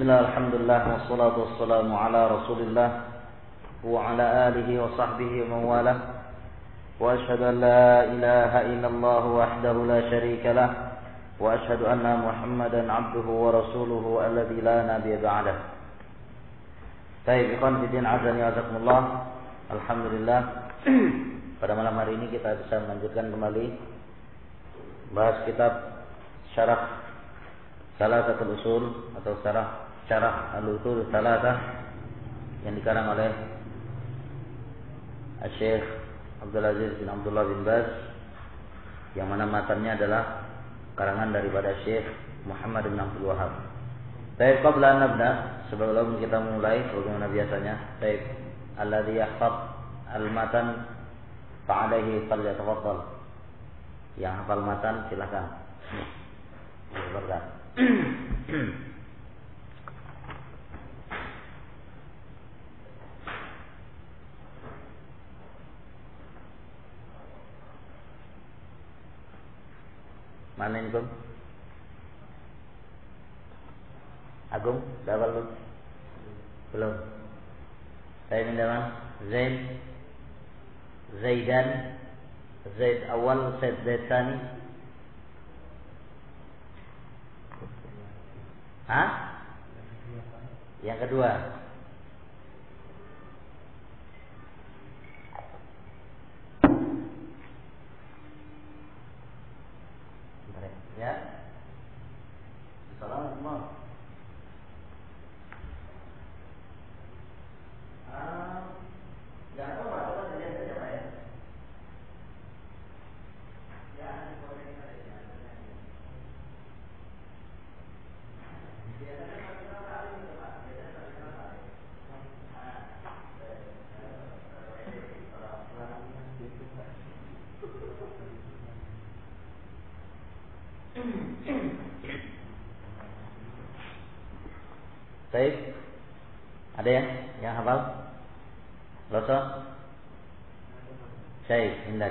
Bismillah, alhamdulillah, wassalatu wassalamu ala rasulillah wa ala alihi wa sahbihi wa mawalah. Wa ashhadu an la ilaha illallah wahdahu la syarika lah. Wa ashhadu anna Muhammadan abduhu wa rasuluhu alladzi la nabiyya ba'dah. Baik, ikhwan fillah azani wa jazakumullah. Alhamdulillah, pada malam hari ini kita bisa melanjutkan kembali bahas kitab Syarah Salasatul Usul atau Syarah Al-Usul Salasah yang dikarang oleh Syekh Abdul Aziz bin Abdullah bin Baz, yang mana matanya adalah karangan daripada Syekh Muhammad bin Abdul Wahhab. Baik, qabla an nabda, sebelum kita mulai bagaimana biasanya, baik, alladzi yahfaz al-matan fa'alaihi falyatafaddal. Yang hafal matan silakan. Silakan. Mana ini, Bang? Agung, dah belum? Belum. Saya minta mana? Zaid, Zaidan, Zaid awal, Zaid tsani. Hah? Yang kedua. Ya. Assalamualaikum. Jangan lupa kalau saya saja, Pak ya. Ya, boleh saja. Baik, ada ya yang hafal? Loso? Syekh, indah.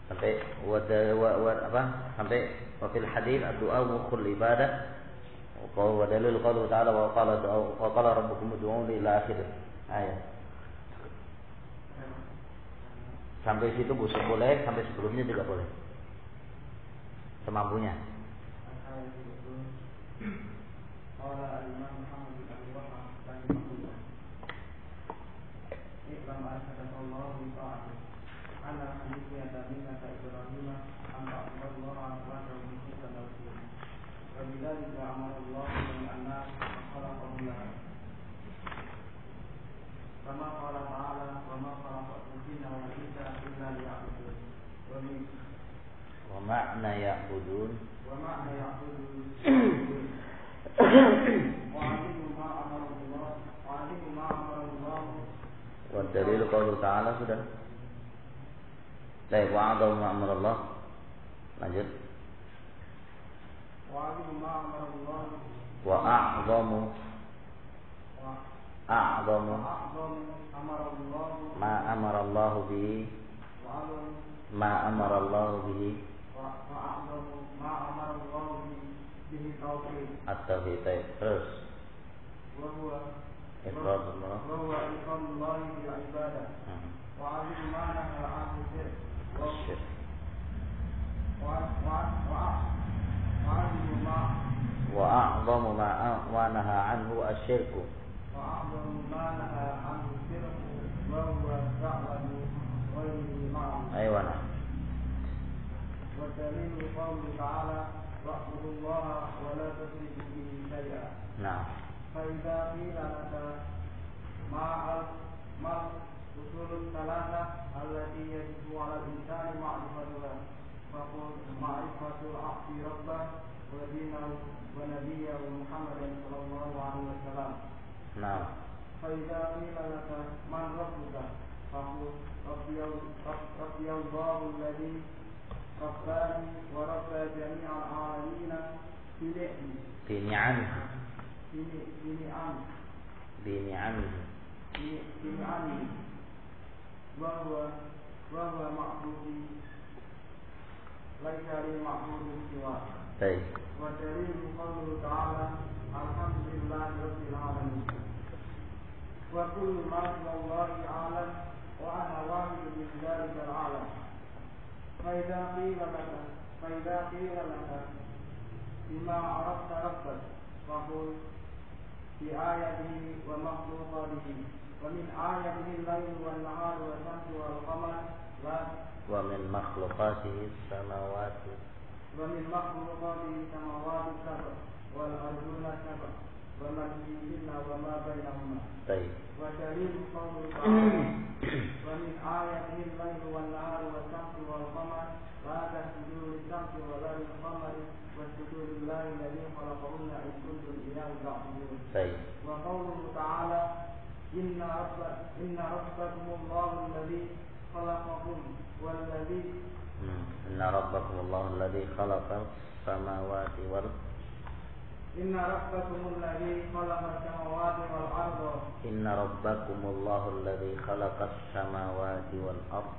Sampai sampai wafil hadis doa mukhul ibadah. Wa dalil qaulu ta'ala wa qala rabbukum ud'uuni ila akhir ayat. Sampai situ boleh, sampai sebelumnya juga boleh. Semampunya. Qala al-Imam Muhammad bin Abdul Wahhab rahimahullah. Ikram arsadallahu ta'ala. Ana hanifi adamina Ibrahim an ta'budallaha wa ta'budu rasul. Wa bidzalika amarallahu jami'an khalaqahu lahu. Kama qala ta'ala wa ma khalaqatul jinna wal insa illa liya'budun. Wa ma'na ya'budun. Wa ma'na ya'budun. Wa dalil qaulu ta'ala sudah. Baik, wa'adahu ma amarallah. Lanjut. Wa'adahu ma amarallah. Wa a'zamu ma amarallahu bihi. Ma amarallahu bihi. Wa a'zamu ma amarallahu bihi at-tauhid. Terus. Wa huwa iqrarullah. Wa huwa iqrarullah bil ibadah. Wa 'azmu ma nahaa 'anhu syirk. Wa a'zamu ma nahaa 'anhu asy-syirk. Wa a'zamu ma nahaa 'anhu syirk wa huwa da'watu ghairihi ma'ah. Aywana. Wa dalilu qauli ta'ala wa'budu Allah wa la tusyriku bihi syai'an. Nah. Fa idza qila laka ma usul salasah allati yajibu 'ala al-insani ma'rifatuha. Faqul ma'rifatul 'abdi rabbah wa dinahu wa nabiyyahu Muhammadan sallallahu alaihi wasallam. Nah. Fa idza qila laka man rabbuka. Faqul rabbiyallahu alladhi rabbani wa rabba jami'al 'alamin bini'ani wa huwa ma'budi laisa lil ma'budi siwa. Baik. ودليل قوله تعالى الحمد لله رب العالمين وكل ما سوى الله أعلم وأنا واحد من ذلك العالم فإذا قيل لك بما عرفت ربك فقل بآياته ومخلوقاته ومن آياته الليل والنهار والشمس والقمر ومن مخلوقاته السماوات السبع والأرضون السبع ومن فيهن وما بينهما. طيب. ودليل قوله تعالى ومن آياته الليل والنهار والشمس والقمر لا تسجدوا للشمس ولا للقمر واسجدوا لله الذي خلقهن إن كنتم إياه تعبدون. طيب. وقوله تعالى إن ربكم الله الذي خلقكم والذي إن ربكم الله الذي خلق السماوات والأرض إن ربكم الذي خلق السماوات والأرض إن ربكم الله الذي خلق السماوات والأرض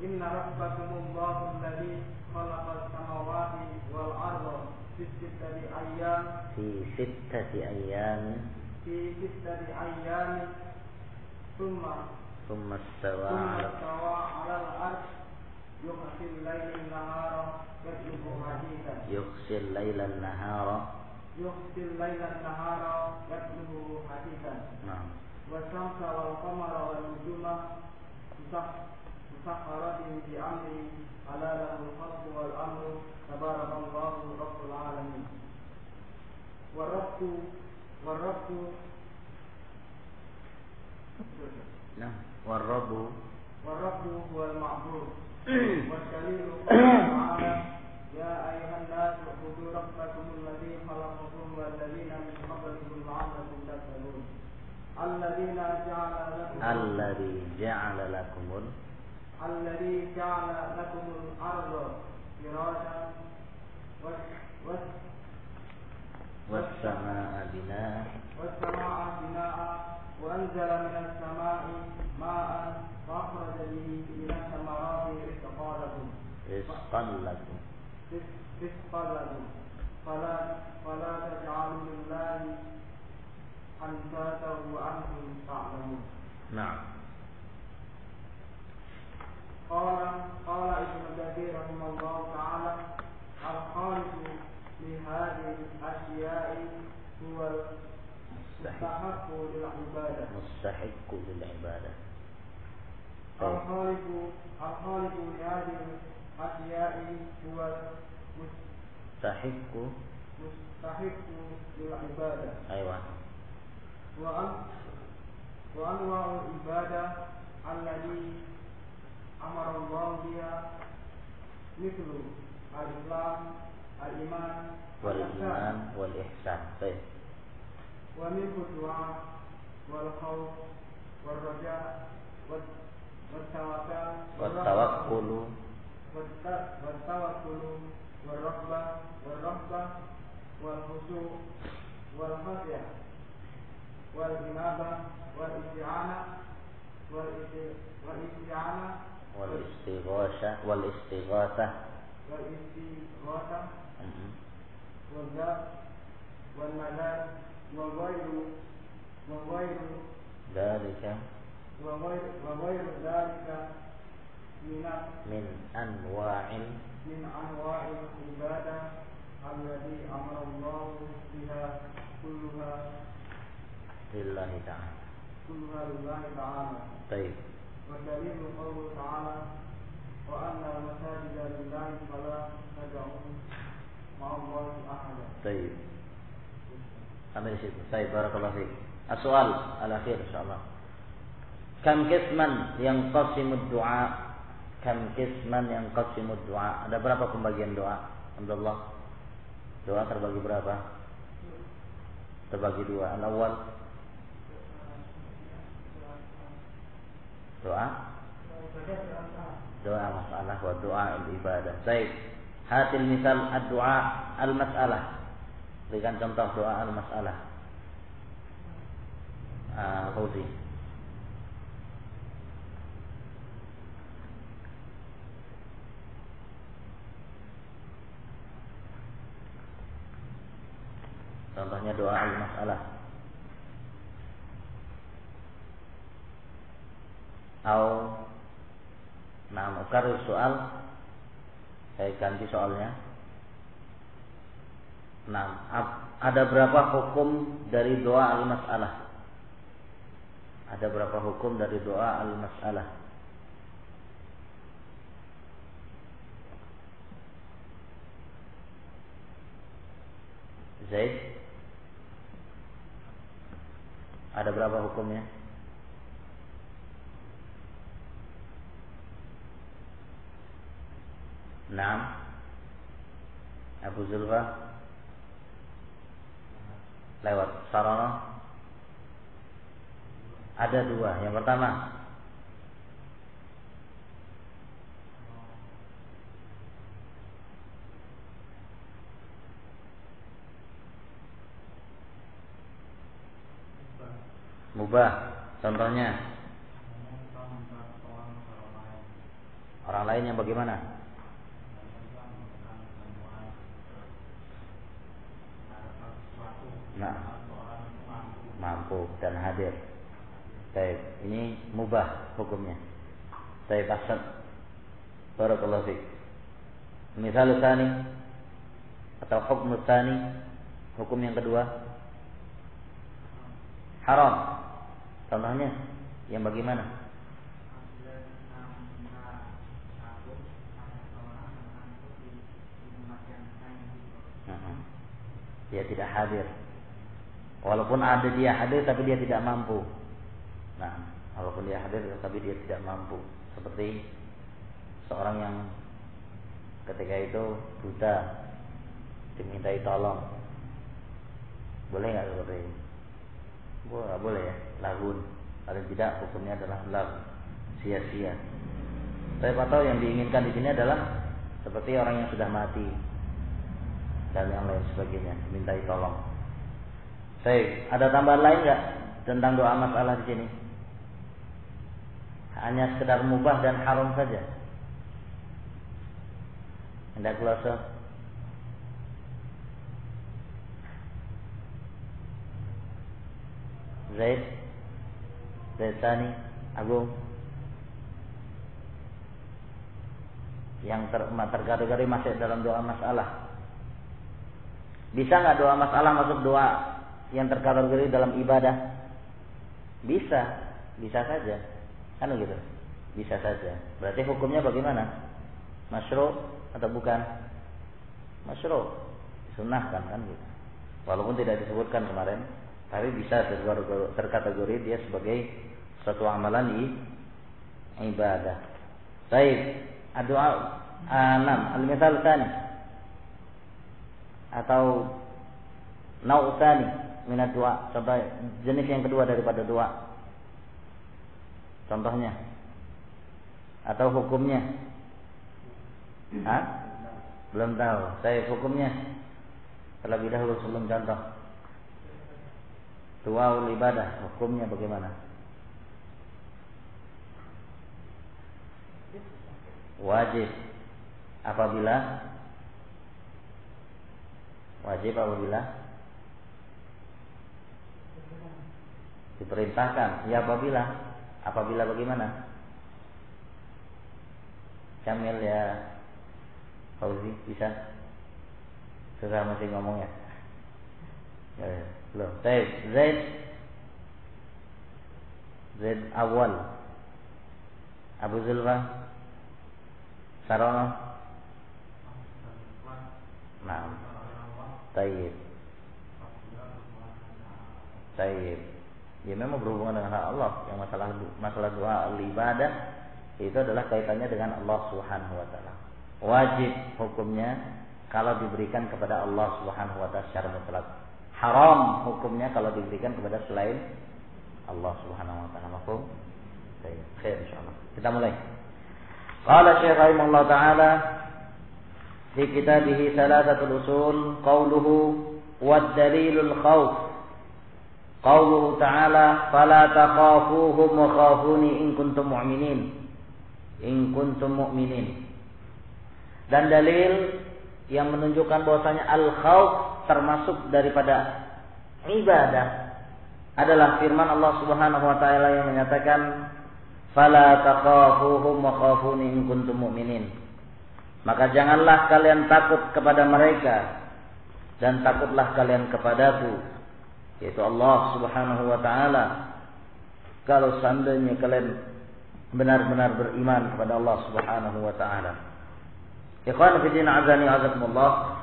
إن ربكم الله الذي خلق السماوات والأرض في ستة أيام ثم استوى على الأرض يغشي الليل النهار يطلبه حديثا نعم. والشمس والقمر والنجوم مسخرات بأمره ألا له الخلق والأمر تبارك الله رب العالمين. والرب هو المعبود. والدليل قوله تعالى يا أيها الناس اعبدوا ربكم الذي خلقكم والذين من قبلكم لعلكم تتقون الذي جعل لكم الأرض فراشا والسماء بناء وأنزل من السماء ماء فأخرج به من الثمرات رزقا لكم فلا تجعلوا لله أندادا وأنتم تعلمون. نعم. قال ابن كثير رحمه الله تعالى الخالق لهذه الأشياء هو المستحق للعبادة. الخالق لهذه الأشياء هو مستحق للعبادة. أيوة. وأنواع العبادة التي أمر الله بها مثل الإسلام الإيمان والإحسان. طيب. ومنه الدعاء والخوف والرجاء والتوكل والرغبة والخشوع والخشية والإنابة والاستغاثة والذات والمداد وغير ذلك من أنواع العبادة التي أمر الله بها كلها لله تعالى. طيب. ودليل قوله تعالى وأن المساجد لله فلا تدعوا مع الله أحدا. طيب. Sampai di situ. Baik, barakallahu fiik. As-soal al-akhir insyaallah. Kam qisman yang qasimud du'a? Ada berapa pembagian doa? Alhamdulillah. Doa terbagi berapa? Terbagi dua. Al-awwal doa masalah wa doa ibadah. Baik. Hatil misal ad-du'a al-mas'alah. Berikan contoh doa al-mas'alah. Fauzi. Contohnya doa al-mas'alah. Ukarrir soal. Saya ganti soalnya. Ada berapa hukum dari doa al-mas'alah? Ada berapa hukum dari doa al-mas'alah? Zaid? Ada berapa hukumnya? Naam. Abu Zulfa? Lewat Sarana? Ada dua. Yang pertama, mubah. Contohnya, orang lain yang bagaimana? Nah, mampu dan hadir. Baik, ini mubah hukumnya. Baik, asad. Barakallahu fiik. Misal tsani atau hukum tsani, hukum yang kedua, haram. Contohnya yang bagaimana? Dia tidak hadir. Walaupun ada dia hadir tapi dia tidak mampu. Nah, walaupun dia hadir tapi dia tidak mampu. Seperti seorang yang ketika itu buta dimintai tolong. Boleh nggak seperti ini? Boleh ya, lagun. Paling tidak hukumnya adalah lagun, sia-sia. Saya tahu yang diinginkan di sini adalah seperti orang yang sudah mati dan yang lain sebagainya, dimintai tolong. Baik, ada tambahan lain nggak tentang doa masalah di sini? Hanya sekedar mubah dan haram saja. Hendak close. Zaid Tani, Agung. Yang terkategori masih dalam doa masalah. Bisa nggak doa masalah masuk doa yang terkategori dalam ibadah? Bisa saja. Kan begitu? Bisa saja. Berarti hukumnya bagaimana? Masyru' atau bukan? Masyru'. Disunnahkan kan gitu. Walaupun tidak disebutkan kemarin, tapi bisa terkategori dia sebagai suatu amalan di ibadah. Baik, doa 6 al-mithal tsani atau nau' tsani min ad-du'a, contoh jenis yang kedua daripada doa. Contohnya atau hukumnya? Belum tahu. Saya hukumnya terlebih dahulu sebelum contoh. Doa ibadah, hukumnya bagaimana? Wajib apabila diperintahkan. Ya apabila bagaimana? Camil ya Fauzi bisa? Susah masih ngomong ya. Belum. Zaid awal. Abu Zulfa Sarono. Nah. Tayyib. Ya memang berhubungan dengan hak Allah. Yang masalah doa ibadah itu adalah kaitannya dengan Allah Subhanahu wa taala. Wajib hukumnya kalau diberikan kepada Allah Subhanahu wa taala secara mutlak. Haram hukumnya kalau diberikan kepada selain Allah Subhanahu wa taala. Mafhum? Baik, khair insyaallah. Kita mulai. Qala Syekh rahimahullah taala fi kitabih Thalathatul Usul qauluhu wad dalilul khauf. Qauluhu ta'ala fala takhafuhum wa khafuni in kuntum mu'minin. Dan dalil yang menunjukkan bahwasanya al-khauf termasuk daripada ibadah adalah firman Allah Subhanahu wa taala yang menyatakan fala takhafuhum wa khafuni in kuntum mu'minin. Maka janganlah kalian takut kepada mereka dan takutlah kalian kepadaku, yaitu Allah Subhanahu wa taala, kalau seandainya kalian benar-benar beriman kepada Allah Subhanahu wa taala. Ikhwan fillah azani azakumullah.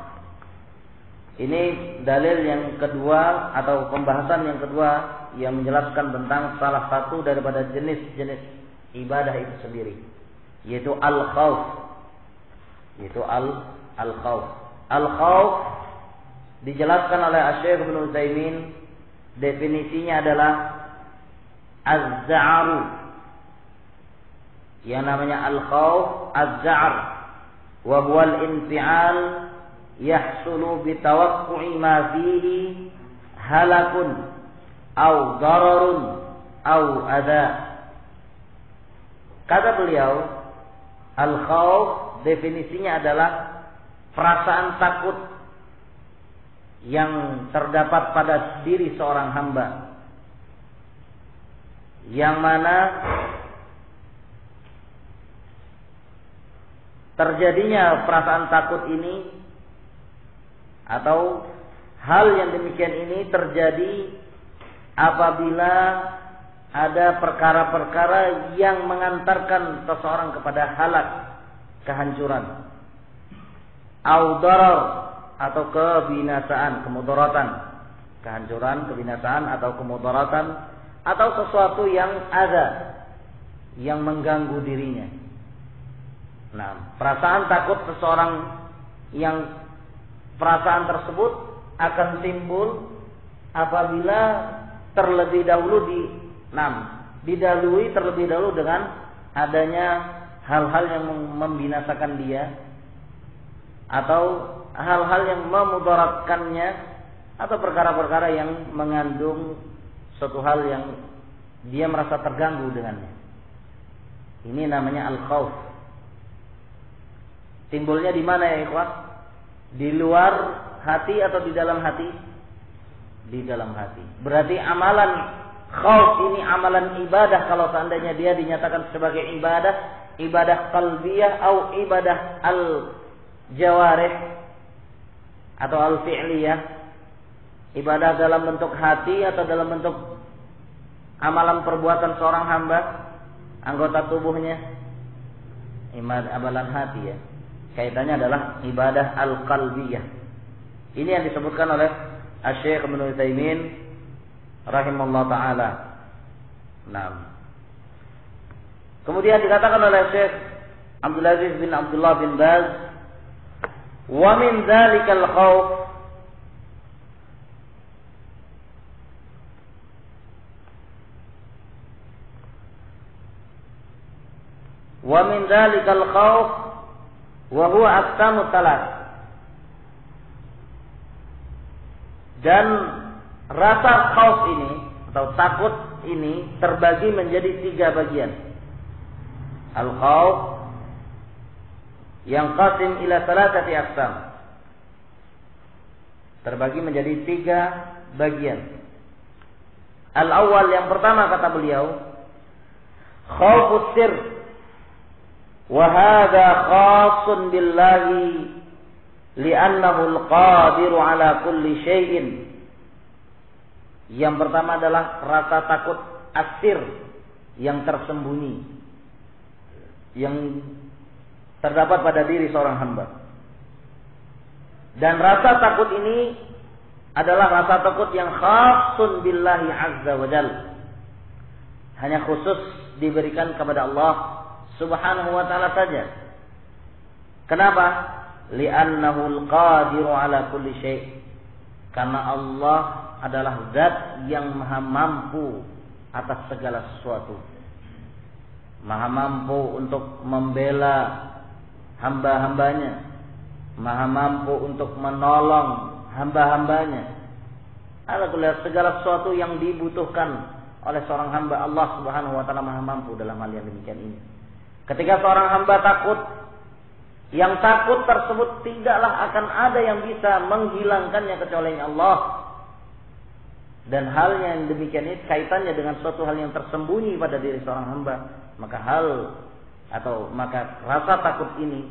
Ini dalil yang kedua atau pembahasan yang kedua yang menjelaskan tentang salah satu daripada jenis-jenis ibadah itu sendiri, yaitu al-khauf. Yaitu al-khauf. Al-khauf dijelaskan oleh Asy-Syaikh Ibnu Utsaimin, definisinya adalah az-za'ru. Yang namanya al-khauf az-za'r wa huwa al-infi'al yahsulu bi tawaqqu'i ma fihi halakun aw dararun aw adza. Kata beliau, al-khauf definisinya adalah perasaan takut yang terdapat pada diri seorang hamba, yang mana terjadinya perasaan takut ini atau hal yang demikian ini terjadi apabila ada perkara-perkara yang mengantarkan seseorang kepada halak, kehancuran, au darar atau kebinasaan, kemudaratan, kehancuran, kebinasaan atau kemudaratan, atau sesuatu yang ada yang mengganggu dirinya. Nah, perasaan takut seseorang yang perasaan tersebut akan timbul apabila terlebih dahulu didahului terlebih dahulu dengan adanya hal-hal yang membinasakan dia atau hal-hal yang memudaratkannya atau perkara-perkara yang mengandung suatu hal yang dia merasa terganggu dengannya. Ini namanya al-khauf. Timbulnya di mana ya ikhwah? Di luar hati atau di dalam hati? Di dalam hati. Berarti amalan khauf ini amalan ibadah kalau seandainya dia dinyatakan sebagai ibadah qalbiyah atau ibadah al-jawarih atau al-fi'liyah, ibadah dalam bentuk hati atau dalam bentuk amalan perbuatan seorang hamba, anggota tubuhnya, amalan hati ya. Kaitannya adalah ibadah al-qalbiyah. Ini yang disebutkan oleh Asy-Syaikh Ibnu Utsaimin rahimahullah taala. Nah. Kemudian dikatakan oleh Syekh Abdul Aziz bin Abdullah bin Baz, wa min dzalikal khauf wa min dzalikal khauf wa huwa aqsamu salat. Dan rasa khauf ini atau takut ini terbagi menjadi 3 bagian. Al-khauf yang qasim ila salatati aqsam, terbagi menjadi 3 bagian. Al-awwal, yang pertama kata beliau, khaufus sir, wa hadha khassun billahi li'annahu al-qadiru ala kulli syai'in. Yang pertama adalah rasa takut asir, yang tersembunyi, yang terdapat pada diri seorang hamba. Dan rasa takut ini adalah rasa takut yang khassun billahi azza wa jal, hanya khusus diberikan kepada Allah subhanahu wa ta'ala saja. Kenapa? Li'annahu al-qadiru ala kulli syai', karena Allah adalah zat yang maha mampu atas segala sesuatu, maha mampu untuk membela hamba-hambanya, maha mampu untuk menolong hamba-hambanya. Segala sesuatu yang dibutuhkan oleh seorang hamba, Allah subhanahu wa ta'ala maha mampu dalam hal yang demikian ini. Ketika seorang hamba takut, yang takut tersebut tidaklah akan ada yang bisa menghilangkannya kecuali Allah. dan hal yang demikian ini kaitannya dengan suatu hal yang tersembunyi pada diri seorang hamba, maka rasa takut ini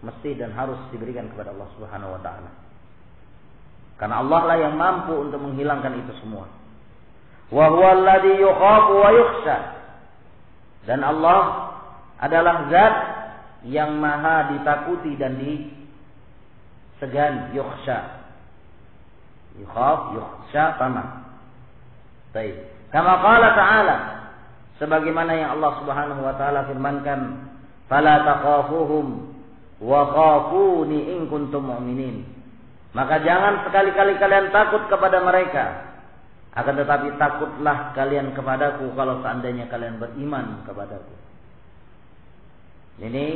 mesti dan harus diberikan kepada Allah Subhanahu wa taala. Karena Allah lah yang mampu untuk menghilangkan itu semua. Wa huwa alladhi yukhafu wa yukhsha. Dan Allah adalah zat yang maha ditakuti dan disegani. Yukhsha. Yukhaf, yukhsha sama. Baik. Kama qala ta'ala, sebagaimana yang Allah Subhanahu wa taala firmankan, "Fala taqafuhum wa khafuni in kuntum mu'minin." Maka jangan sekali-kali kalian takut kepada mereka, akan tetapi takutlah kalian kepadaku kalau seandainya kalian beriman kepadaku. Ini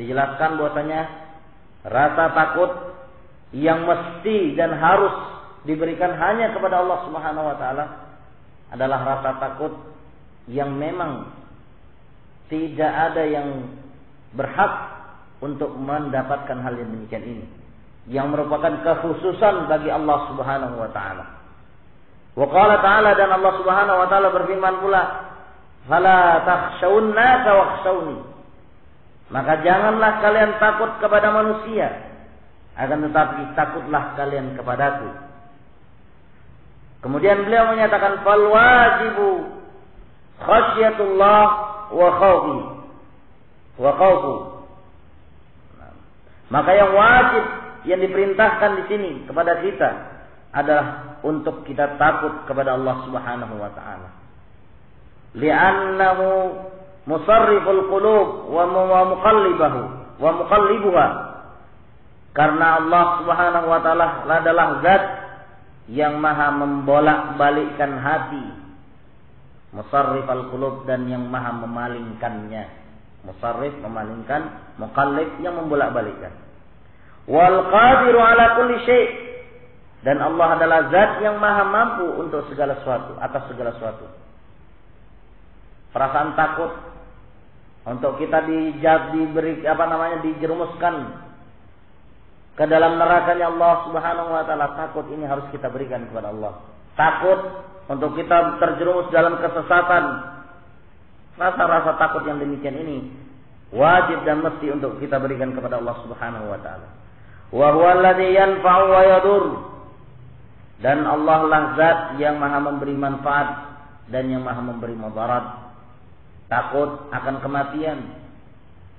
dijelaskan bahwasanya rasa takut yang mesti dan harus diberikan hanya kepada Allah Subhanahu wa taala adalah rasa takut yang memang tidak ada yang berhak untuk mendapatkan hal yang demikian ini, yang merupakan kekhususan bagi Allah Subhanahu wa taala. Wa qala ta'ala, dan Allah Subhanahu wa taala berfirman pula, "Fala takhshawun nasa wakhshawni." Maka janganlah kalian takut kepada manusia, akan tetapi takutlah kalian kepadaku. Kemudian beliau menyatakan, "Fal wajibu khasyatullah wa khawfu." Maka yang wajib yang diperintahkan di sini kepada kita adalah untuk kita takut kepada Allah Subhanahu wa taala. Li'annahu musarriful qulub wa muqallibuha. Karena Allah Subhanahu wa taala adalah zat yang maha membolak-balikkan hati. Musarrifal qulub, dan yang maha memalingkannya. Musarrif memalingkan, muqallib yang membolak-balikkan. Wal qadiru ala kulli syai', dan Allah adalah zat yang maha mampu untuk segala sesuatu, atas segala sesuatu. Perasaan takut untuk kita dijerumuskan ke dalam nerakanya Allah Subhanahu wa taala, takut ini harus kita berikan kepada Allah. Takut untuk kita terjerumus dalam kesesatan. Rasa-rasa takut yang demikian ini wajib dan mesti untuk kita berikan kepada Allah Subhanahu wa taala. Wa huwa alladhi yanfa'u wa yadur. Dan Allah lah zat yang maha memberi manfaat dan yang maha memberi mudarat. Takut akan kematian.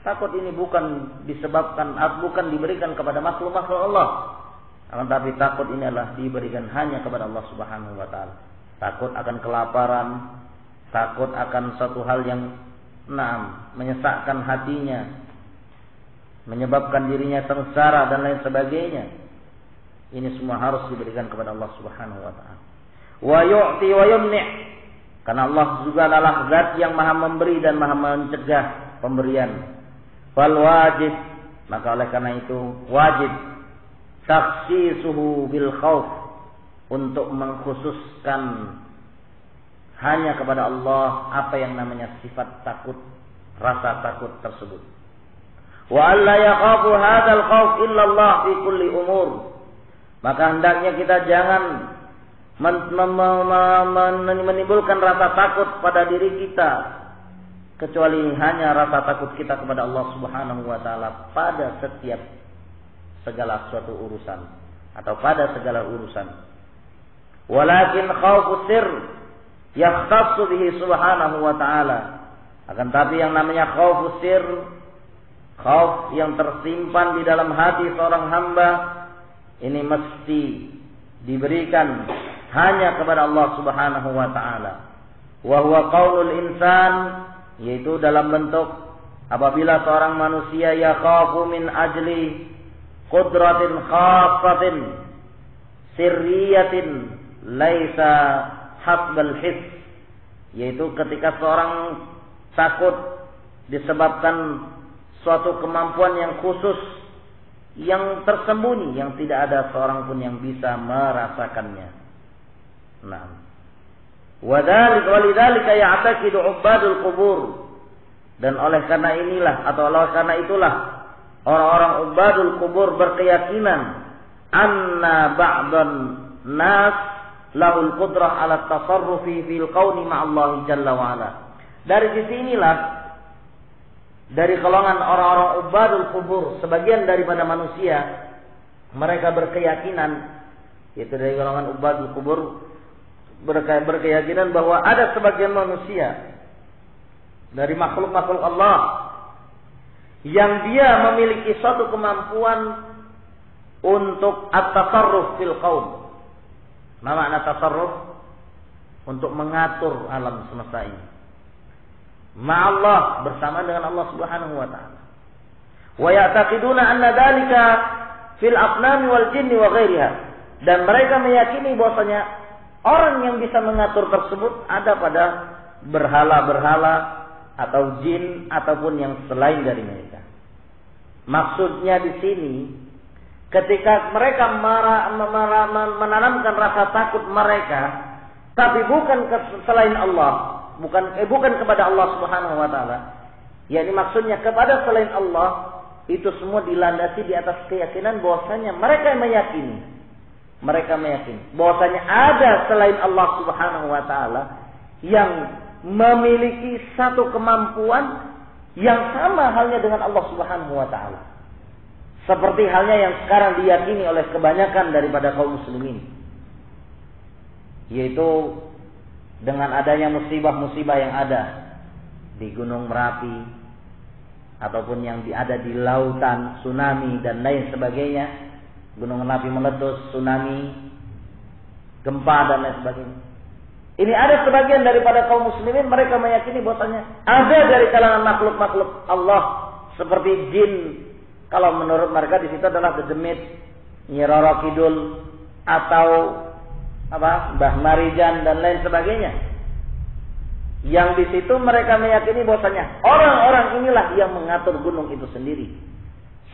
Takut ini bukan diberikan kepada makhluk-makhluk Allah. Akan tapi takut ini adalah diberikan hanya kepada Allah Subhanahu wa taala. Takut akan kelaparan, takut akan suatu hal yang menyesakkan hatinya, menyebabkan dirinya sengsara dan lain sebagainya. Ini semua harus diberikan kepada Allah Subhanahu wa taala. Wa yu'ti wa yumni'. Karena Allah juga adalah zat yang maha memberi dan maha mencegah pemberian. Fal wajib, maka oleh karena itu wajib takhsisuhu bil khauf, untuk mengkhususkan hanya kepada Allah apa yang namanya sifat takut, rasa takut tersebut. Wa alla yakhafu hadzal khauf illa Allah fi kulli umur. Maka hendaknya kita jangan menimbulkan rasa takut pada diri kita, kecuali hanya rasa takut kita kepada Allah Subhanahu wa taala pada setiap segala suatu urusan atau pada segala urusan. Walakin khaufu sir yakhtassu bihi Subhanahu wa taala. Akan tapi yang namanya khaufu sir, khauf yang tersimpan di dalam hati seorang hamba, ini mesti diberikan hanya kepada Allah Subhanahu wa taala. Wa huwa qaulul insan, yaitu dalam bentuk apabila seorang manusia yakhafu min ajli qudratin khassatin sirriyatin laisa hasbal his, yaitu ketika seorang takut disebabkan suatu kemampuan yang khusus yang tersembunyi, yang tidak ada seorang pun yang bisa merasakannya. Nah, walidzalika ya'taqidu 'ubadul qubur, dan oleh karena inilah atau oleh karena itulah orang-orang ubadul qubur berkeyakinan anna ba'dan nas lahul qudrah ala tasarrufi fil kauni ma'allahi jalla wa ala. Dari sisi inilah, dari golongan orang-orang ubadul kubur, sebagian daripada manusia, mereka berkeyakinan, yaitu dari golongan ubadul kubur, berkeyakinan bahwa ada sebagian manusia dari makhluk-makhluk Allah yang dia memiliki suatu kemampuan untuk at-tasarruf fil qaum. Apa makna tasarruf? Untuk mengatur alam semesta ini. Ma'allah, bersama dengan Allah Subhanahu wa taala. Wa ya'taqiduna anna dzalika fil aqnami wal jinni wa ghairiha. Dan mereka meyakini bahwasanya orang yang bisa mengatur tersebut ada pada berhala-berhala atau jin ataupun yang selain dari mereka. Maksudnya di sini, ketika mereka menanamkan rasa takut mereka, tapi bukan selain Allah, bukan kepada Allah Subhanahu wa taala. Yakni maksudnya kepada selain Allah, itu semua dilandasi di atas keyakinan bahwasanya mereka meyakini bahwasanya ada selain Allah Subhanahu wa taala yang memiliki satu kemampuan yang sama halnya dengan Allah Subhanahu wa taala. Seperti halnya yang sekarang diyakini oleh kebanyakan daripada kaum muslimin, yaitu dengan adanya musibah-musibah yang ada di Gunung Merapi ataupun yang ada di lautan, tsunami dan lain sebagainya, gunung Merapi meletus, tsunami, gempa dan lain sebagainya. Ini ada sebagian daripada kaum muslimin, mereka meyakini bahwasanya ada dari kalangan makhluk-makhluk Allah seperti jin. Kalau menurut mereka di situ adalah Dedemit, Nyi Roro Kidul atau Mbah Marijan dan lain sebagainya. Yang di situ mereka meyakini bahwasanya orang-orang inilah yang mengatur gunung itu sendiri.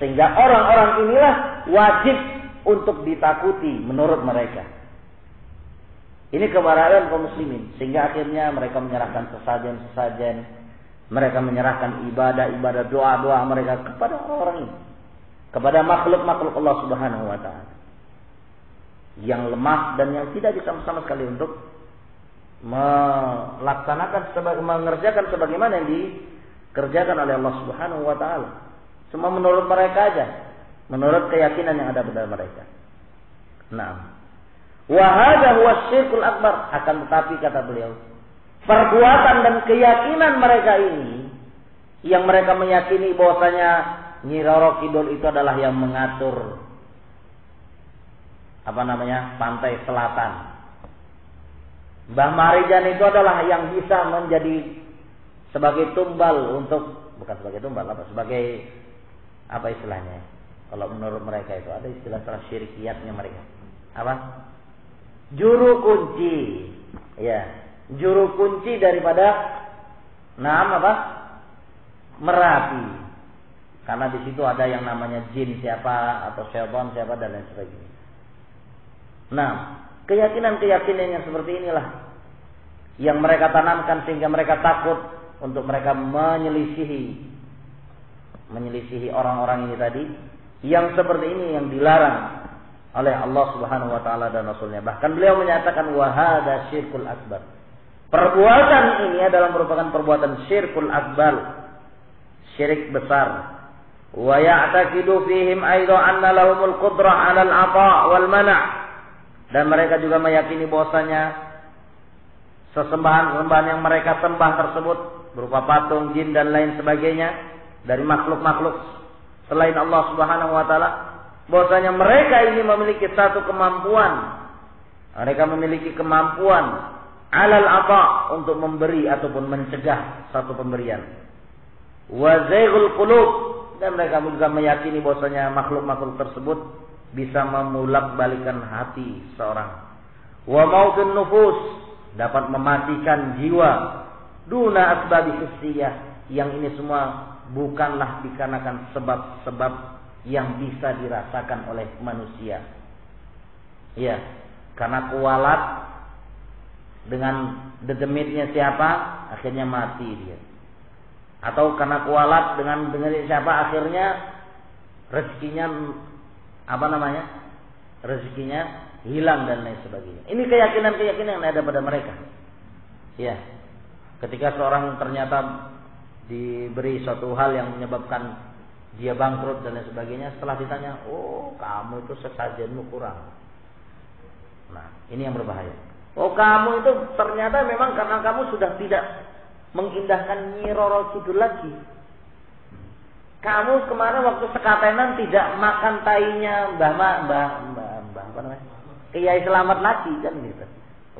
Sehingga orang-orang inilah wajib untuk ditakuti menurut mereka. Ini kebaraan kaum muslimin. Sehingga akhirnya mereka menyerahkan sesajen-sesajen, mereka menyerahkan ibadah-ibadah, doa-doa mereka kepada orang-orang ini, kepada makhluk-makhluk Allah Subhanahu wa taala yang lemah dan yang tidak bisa sama sekali untuk mengerjakan sebagaimana yang dikerjakan oleh Allah Subhanahu wa taala. Semua menurut mereka aja, menurut keyakinan yang ada pada mereka. Nah, wa hadza huwa syirkul akbar. Akan tetapi kata beliau, perbuatan dan keyakinan mereka ini, yang mereka meyakini bahwasanya Nyi Roro Kidul itu adalah yang mengatur pantai selatan. Mbah Marijan itu adalah yang bisa menjadi sebagai tumbal untuk, bukan sebagai tumbal, sebagai apa istilahnya? Kalau menurut mereka itu ada istilah syirikiyatnya mereka. Apa? Juru kunci. Ya, juru kunci daripada Merapi. Karena di situ ada yang namanya jin siapa atau syaitan siapa dan lain sebagainya. Nah, keyakinan-keyakinan yang seperti inilah yang mereka tanamkan sehingga mereka takut untuk mereka menyelisihi orang-orang ini tadi, yang seperti ini yang dilarang oleh Allah Subhanahu wa taala dan Rasulnya. Bahkan beliau menyatakan wa hadza syirkul akbar. Perbuatan ini adalah merupakan perbuatan syirkul akbar, syirik besar. Wa ya'taqidu fihim aidan anna lahumul qudrah 'alal 'ata' wal mana'. Dan mereka juga meyakini bahwasanya sesembahan-sembahan yang mereka sembah tersebut berupa patung, jin dan lain sebagainya dari makhluk-makhluk selain Allah Subhanahu wa taala, bahwasanya mereka ini memiliki satu kemampuan. Mereka memiliki kemampuan 'alal 'ata' untuk memberi ataupun mencegah satu pemberian. Wa zaighul qulub, dan mereka juga meyakini bahwasanya makhluk-makhluk tersebut bisa memulak-balikan hati seorang. Wa mautun nufus, dapat mematikan jiwa. Duna asbabi hissiyah, yang ini semua bukanlah dikarenakan sebab-sebab yang bisa dirasakan oleh manusia. Ya, karena kualat dengan dedemitnya siapa, akhirnya mati dia. Atau karena kualat dengan siapa, akhirnya rezekinya rezekinya hilang dan lain sebagainya. Ini keyakinan-keyakinan yang ada pada mereka. Ya. Ketika seorang ternyata diberi suatu hal yang menyebabkan dia bangkrut dan lain sebagainya, setelah ditanya, "Oh, kamu itu sesajenmu kurang." Nah, ini yang berbahaya. "Oh, kamu itu ternyata memang karena kamu sudah tidak mengindahkan Nyi Roro Kidul lagi. Kamu kemarin waktu sekatenan tidak makan tainya Mbah apa namanya? Kiai Selamat lagi," kan gitu.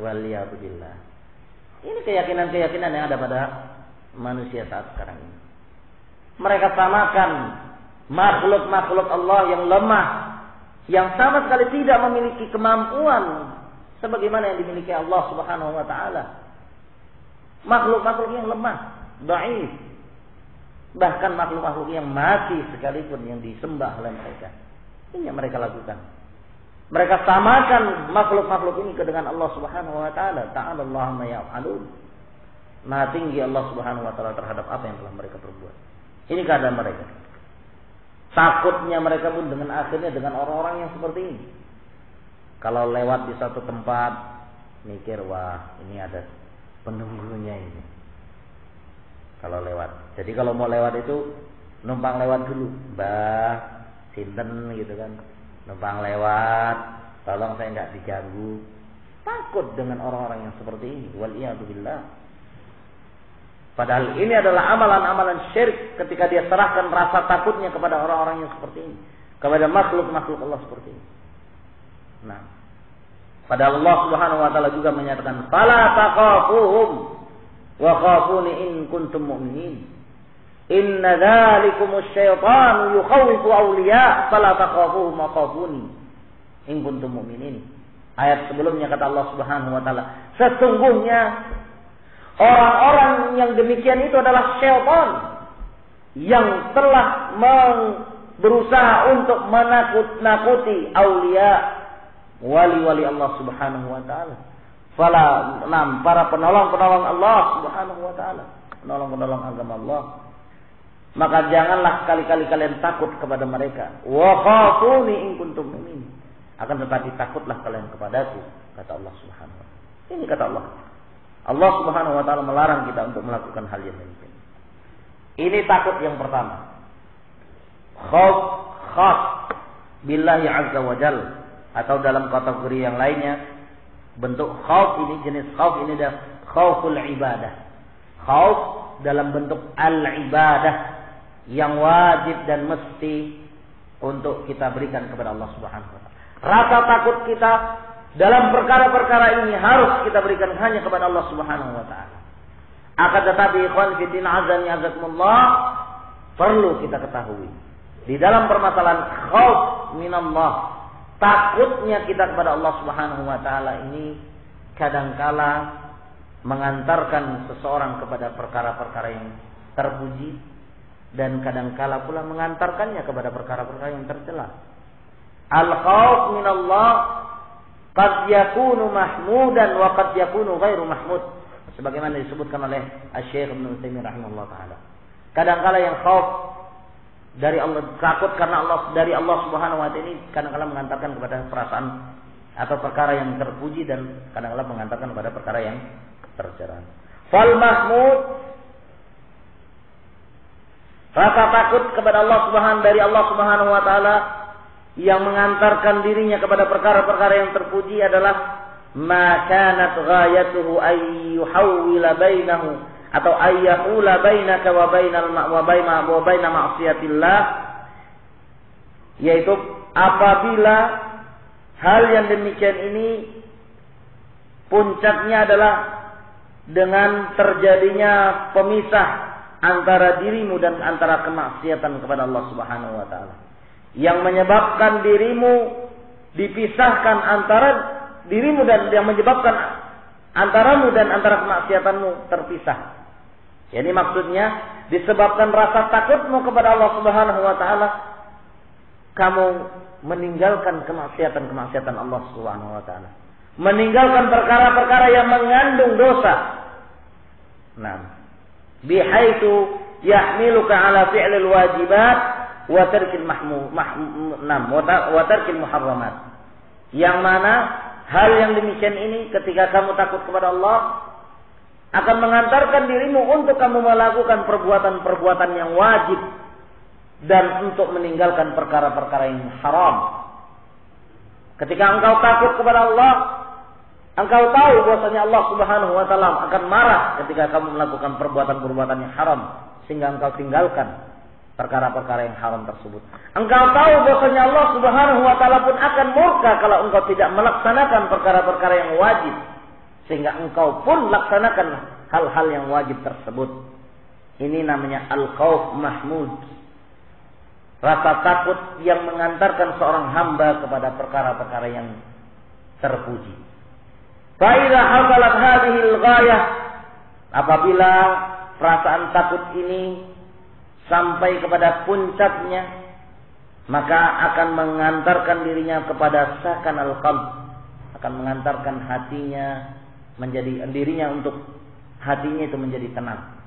Waliyadzubillah. Ini keyakinan-keyakinan yang ada pada manusia saat sekarang ini. Mereka samakan makhluk-makhluk Allah yang lemah, yang sama sekali tidak memiliki kemampuan sebagaimana yang dimiliki Allah Subhanahu wa taala. Makhluk-makhluk yang lemah, dhaif. Bahkan makhluk-makhluk yang mati sekalipun yang disembah oleh mereka. Ini yang mereka lakukan. Mereka samakan makhluk-makhluk ini dengan Allah Subhanahu wa taala. Ta'ala Allahu ma yaf'alun. Maha tinggi Allah Subhanahu wa taala terhadap apa yang telah mereka perbuat. Ini keadaan mereka. Takutnya mereka pun dengan akhirnya dengan orang-orang yang seperti ini. Kalau lewat di satu tempat, mikir, wah ini ada penunggunya ini. Kalau lewat. Jadi kalau mau lewat itu numpang lewat dulu. Mbah, sinten gitu kan. Numpang lewat, tolong saya enggak diganggu. Takut dengan orang-orang yang seperti ini. Waliyadzubillah. Padahal ini adalah amalan-amalan syirik ketika dia serahkan rasa takutnya kepada orang-orang yang seperti ini. Kepada makhluk-makhluk Allah seperti ini. Nah, padahal Allah Subhanahu wa taala juga menyatakan, "Fala taqafuhum wa khafuni in kuntum mu'minin. Inna dzalikumus syaitanu yukhawifu awliya fala taqafuhum wa khafuni in kuntum mu'minin." Ayat sebelumnya kata Allah Subhanahu wa taala, sesungguhnya orang-orang yang demikian itu adalah syaitan yang telah berusaha untuk menakut-nakuti aulia, wali-wali Allah Subhanahu wa taala. Para penolong-penolong Allah Subhanahu wa taala, penolong-penolong agama Allah. Maka janganlah sekali-kali kalian takut kepada mereka. Wa khafuni in kuntum mu'minin. Akan tetapi takutlah kalian kepadaku, kata Allah Subhanahu wa taala. Ini kata Allah. Allah Subhanahu wa taala melarang kita untuk melakukan hal yang demikian. Ini takut yang pertama. Khauf khas billahi azza wa jal, atau dalam kategori yang lainnya bentuk khauf ini, jenis khauf ini adalah khauful ibadah. Khauf dalam bentuk al-ibadah yang wajib dan mesti untuk kita berikan kepada Allah Subhanahu wa taala. Rasa takut kita dalam perkara-perkara ini harus kita berikan hanya kepada Allah Subhanahu wa taala. Akan tetapi ikhwan fillah azani azakumullah, perlu kita ketahui di dalam permasalahan khauf minallah, takutnya kita kepada Allah Subhanahu wa taala ini kadangkala mengantarkan seseorang kepada perkara-perkara yang terpuji dan kadangkala pula mengantarkannya kepada perkara-perkara yang tercela. Al-khauf minallah qad yakunu mahmudan wa qad yakunu ghairu mahmud, sebagaimana disebutkan oleh Asy-Syaikh Ibnu Utsaimin rahimahullah taala. Kadangkala yang khauf dari Allah, takut karena Allah, dari Allah Subhanahu wa taala ini kadangkala mengantarkan kepada perasaan atau perkara yang terpuji dan kadangkala mengantarkan kepada perkara yang tercela. Fal mahmud, rasa takut kepada Allah Subhanahu wa taala yang mengantarkan dirinya kepada perkara-perkara yang terpuji adalah ma kanat ghayatuhu ay yuhawwila bainahu atau ay yahula bainaka wa baina ma'siyatillah, yaitu apabila hal yang demikian ini puncaknya adalah dengan terjadinya pemisah antara dirimu dan antara kemaksiatan kepada Allah Subhanahu wa taala, yang menyebabkan dirimu dipisahkan antara dirimu dan yang menyebabkan antaramu dan antara kemaksiatanmu terpisah. Jadi maksudnya disebabkan rasa takutmu kepada Allah Subhanahu wa taala, kamu meninggalkan kemaksiatan Allah Subhanahu wa taala, meninggalkan perkara-perkara yang mengandung dosa. Nah, bihaitsu yahmiluka ala fi'lil wajibat wa tarkil muharramat, Yang mana hal yang demikian ini ketika kamu takut kepada Allah akan mengantarkan dirimu untuk kamu melakukan perbuatan-perbuatan yang wajib dan untuk meninggalkan perkara-perkara yang haram. Ketika engkau takut kepada Allah, engkau tahu bahwasanya Allah Subhanahu wa taala akan marah ketika kamu melakukan perbuatan-perbuatan yang haram sehingga engkau tinggalkan perkara-perkara yang haram tersebut. Engkau tahu bahwasanya Allah Subhanahu wa taala pun akan murka kalau engkau tidak melaksanakan perkara-perkara yang wajib sehingga engkau pun laksanakan hal-hal yang wajib tersebut. Ini namanya al-khauf mahmud. Rasa takut yang mengantarkan seorang hamba kepada perkara-perkara yang terpuji. Fa idza hasalat hadhihi al-ghayah, apabila perasaan takut ini sampai kepada puncaknya, maka akan mengantarkan dirinya kepada sakan al-qalb, akan mengantarkan hatinya menjadi dirinya untuk hatinya itu menjadi tenang.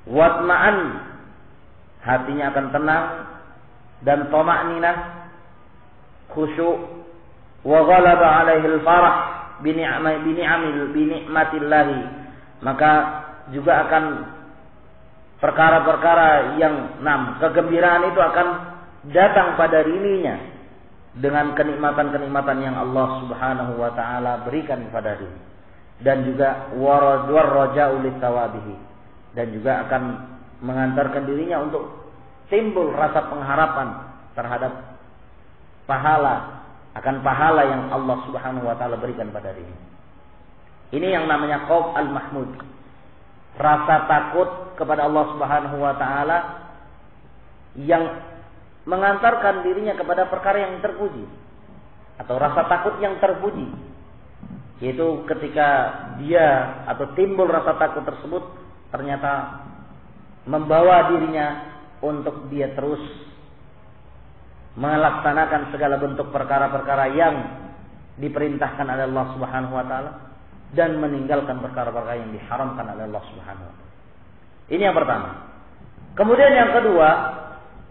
Watma'an, hatinya akan tenang, dan tama'ninah, khusyuk, wa ghalaba 'alaihi al-farah bi ni'matillah, maka juga akan perkara-perkara yang kegembiraan itu akan datang pada dirinya dengan kenikmatan-kenikmatan yang Allah Subhanahu wa taala berikan kepada diri, dan juga waraja'u lithawabihi, dan juga akan mengantarkan dirinya untuk timbul rasa pengharapan terhadap pahala, akan pahala yang Allah Subhanahu wa taala berikan pada diri. Ini yang namanya khauf al-mahmud. Rasa takut kepada Allah Subhanahu wa taala yang mengantarkan dirinya kepada perkara yang terpuji, atau rasa takut yang terpuji, yaitu ketika dia atau timbul rasa takut tersebut ternyata membawa dirinya untuk dia terus melaksanakan segala bentuk perkara-perkara yang diperintahkan oleh Allah Subhanahu wa taala dan meninggalkan perkara-perkara yang diharamkan oleh Allah Subhanahu wa taala. Ini yang pertama. Kemudian yang kedua,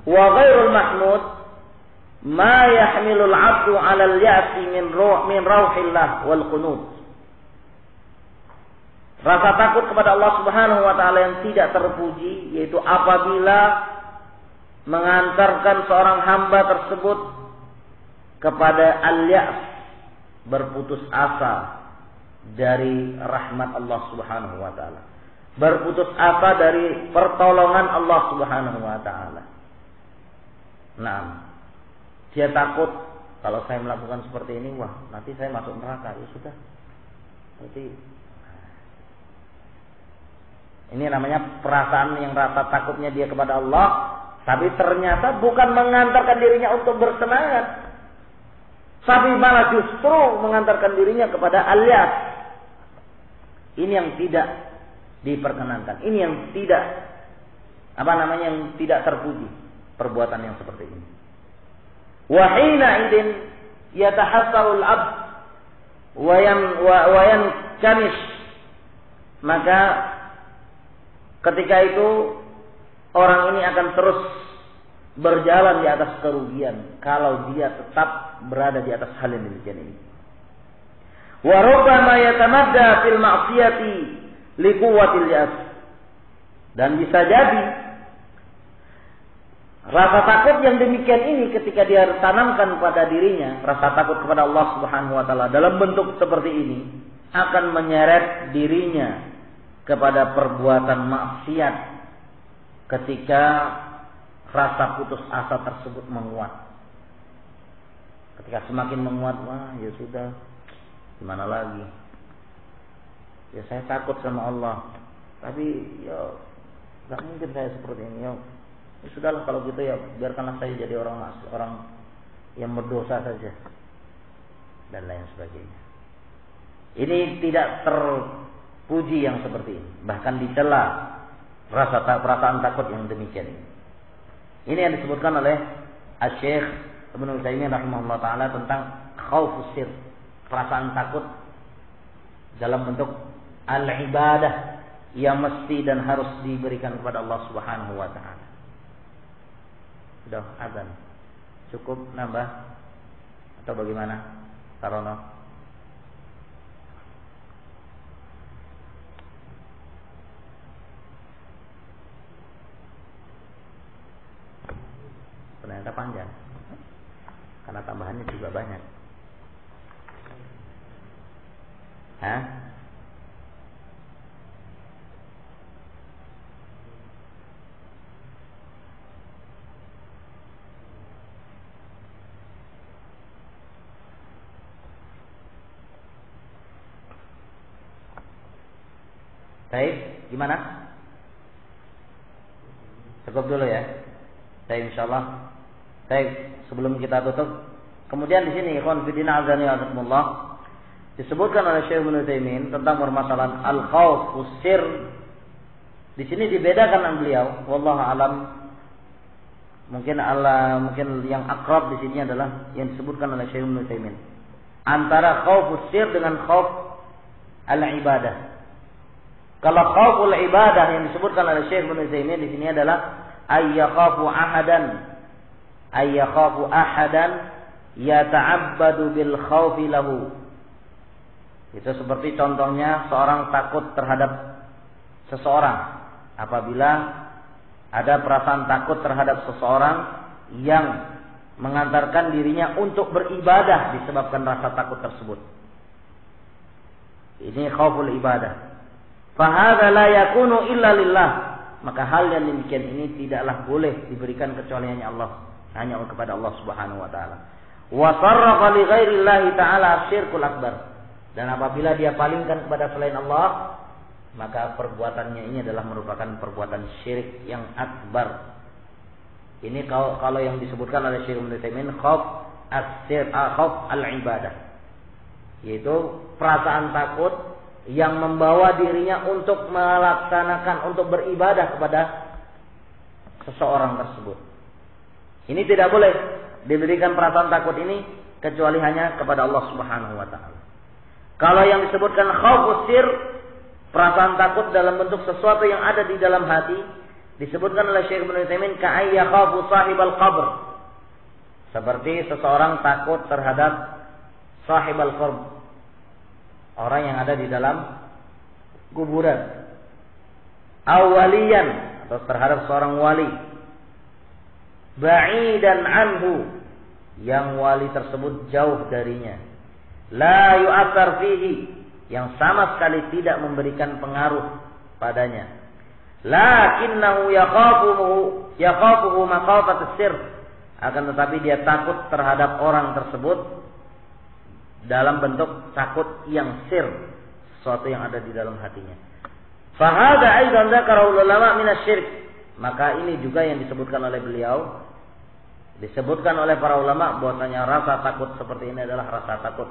wa ghairul mahmud ma yahmilul 'abdu 'ala al-ya'si min rauhillah wal qunut. Rasa takut kepada Allah Subhanahu wa taala yang tidak terpuji, yaitu apabila mengantarkan seorang hamba tersebut kepada al-ya's, berputus asa dari rahmat Allah Subhanahu wa taala, berputus asa dari pertolongan Allah Subhanahu wa taala. Nah, dia takut kalau saya melakukan seperti ini, wah, nanti saya masuk neraka. Ya sudah. Berarti ini namanya perasaan yang rasa takutnya dia kepada Allah, tapi ternyata bukan mengantarkan dirinya untuk bersemangat, tapi malah justru mengantarkan dirinya kepada al-yas. Ini yang tidak diperkenankan. Ini yang tidak yang tidak terpuji, perbuatan yang seperti ini. Wa hina idin yatahassaru al-'abd wa yankamis, maka ketika itu orang ini akan terus berjalan di atas kerugian kalau dia tetap berada di atas hal yang demikian ini. Wa rubbama yatamadda fil ma'siyati liquwwatil yas, dan bisa jadi rasa takut yang demikian ini ketika dia tanamkan pada dirinya, rasa takut kepada Allah Subhanahu wa taala dalam bentuk seperti ini akan menyeret dirinya kepada perbuatan maksiat ketika rasa putus asa tersebut menguat. Ketika semakin menguat, wah ya sudah, gimana lagi? Ya saya takut sama Allah, tapi ya nggak mungkin saya seperti ini. Ya sudahlah kalau gitu, ya biarkanlah saya jadi orang yang berdosa saja dan lain sebagainya. Ini tidak terpuji yang seperti ini, bahkan dicela perasaan takut yang demikian ini. Ini yang disebutkan oleh Asy-Syaikh Ibnu Utsaimin rahimahullah taala tentang khaufus sir, perasaan takut dalam bentuk al-ibadah yang mesti dan harus diberikan kepada Allah Subhanahu wa taala. Sudah azan. Cukup nambah atau bagaimana? Tarono. Ternyata panjang. Karena tambahannya juga banyak. Hah? Baik, gimana? Cukup dulu ya. Baik, insyaallah. Baik, sebelum kita tutup, kemudian di sini ikhwan fillah azani wasakumullah disebutkan oleh Syekh Ibnu Taimin tentang permasalahan al-khauf usir. Di sini dibedakan dengan beliau, wallahu alam. Mungkin yang akrab di sini adalah yang disebutkan oleh Syekh Ibnu Taimin. Antara khauf usir dengan khauf al-ibadah. Kalau khauful ibadah yang disebutkan oleh Syekh Ibnu Taimin di sini adalah ayyakhafu ahadan yata'abbadu bil khaufi lahu. Itu seperti contohnya seorang takut terhadap seseorang. Apabila ada perasaan takut terhadap seseorang yang mengantarkan dirinya untuk beribadah disebabkan rasa takut tersebut. Ini khauful ibadah. Fahadha la yakunu illa lillah. Maka hal yang demikian ini tidaklah boleh diberikan kecuali hanya Allah, hanya kepada Allah Subhanahu wa taala. Wa sarrafa li ghairillahi ta'ala syirkul akbar. Dan apabila dia palingkan kepada selain Allah, maka perbuatannya ini adalah merupakan perbuatan syirik yang akbar. Ini kalau yang disebutkan oleh Syekh Ibnu Taimin khauf al-ibadah, yaitu perasaan takut yang membawa dirinya untuk melaksanakan, untuk beribadah kepada seseorang tersebut. Ini tidak boleh diberikan perasaan takut ini kecuali hanya kepada Allah Subhanahu wa taala. Kalau yang disebutkan khaufus sir, perasaan takut dalam bentuk sesuatu yang ada di dalam hati, disebutkan oleh Syekh Ibnu Taimin ka'ayya khafu sahibal qabr. Seperti seseorang takut terhadap sahibal qabr, orang yang ada di dalam kuburan. Awaliyan, atau terhadap seorang wali. Ba'idan anhu, yang wali tersebut jauh darinya. La yu'athar fihi, yang sama sekali tidak memberikan pengaruh padanya. Lakinnahu yakhafuhu maqafat sir, akan tetapi dia takut terhadap orang tersebut dalam bentuk takut yang sir, sesuatu yang ada di dalam hatinya. Fahada aidan dzakarahu ulama min asy-syirk. Maka ini juga yang disebutkan oleh beliau, disebutkan oleh para ulama bahwasanya rasa takut seperti ini adalah rasa takut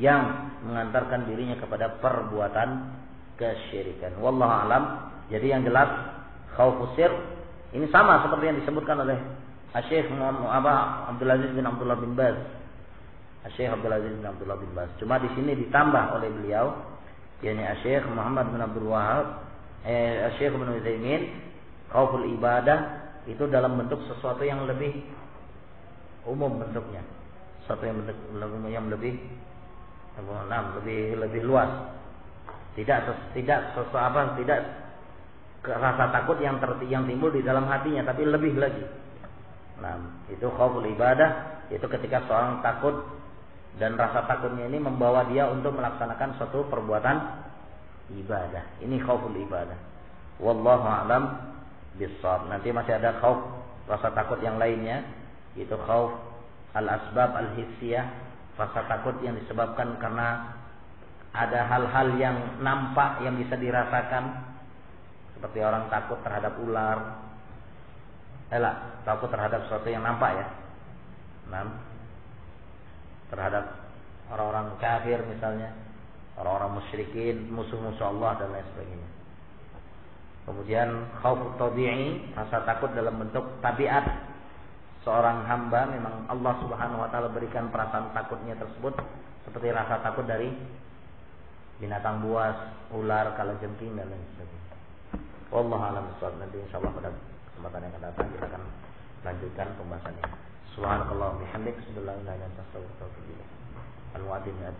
yang mengantarkan dirinya kepada perbuatan kesyirikan. Wallahu alam. Jadi yang jelas khaufus sir ini sama seperti yang disebutkan oleh Syekh Abdul Aziz bin Abdullah bin Baz. Syekh Abdul Aziz bin Abdullah bin Baz. Cuma di sini ditambah oleh beliau, yakni Syekh Muhammad bin Abdul Wahab, Syekh Ibnu Taimin, khauful ibadah itu dalam bentuk sesuatu yang lebih umum bentuknya, sesuatu yang lebih luas. Tidak rasa takut yang timbul di dalam hatinya, tapi lebih lagi. Nah, itu khauful ibadah, itu ketika seorang takut dan rasa takutnya ini membawa dia untuk melaksanakan suatu perbuatan ibadah. Ini khauful ibadah. Wallahu a'lam bissawab. Nanti masih ada khauf, rasa takut yang lainnya, yaitu khauf al-asbab al-hissiyah, rasa takut yang disebabkan karena ada hal-hal yang nampak yang bisa dirasakan, seperti orang takut terhadap ular, takut terhadap sesuatu yang nampak ya. Terhadap orang-orang kafir misalnya, orang-orang musyrikin, musuh-musuh Allah dan lain sebagainya. Kemudian khauf tabi'i, rasa takut dalam bentuk tabiat seorang hamba, memang Allah Subhanahu wa taala berikan perasaan takutnya tersebut seperti rasa takut dari binatang buas, ular, kalajengking dan lain sebagainya. Wallahu a'lam bishawab. Nanti insyaallah pada kesempatan yang akan datang kita akan lanjutkan pembahasannya. Subhanallah bihamdik, subhanallah la ilaha illa anta, astaghfiruka wa atubu ilaik. muadzin ya.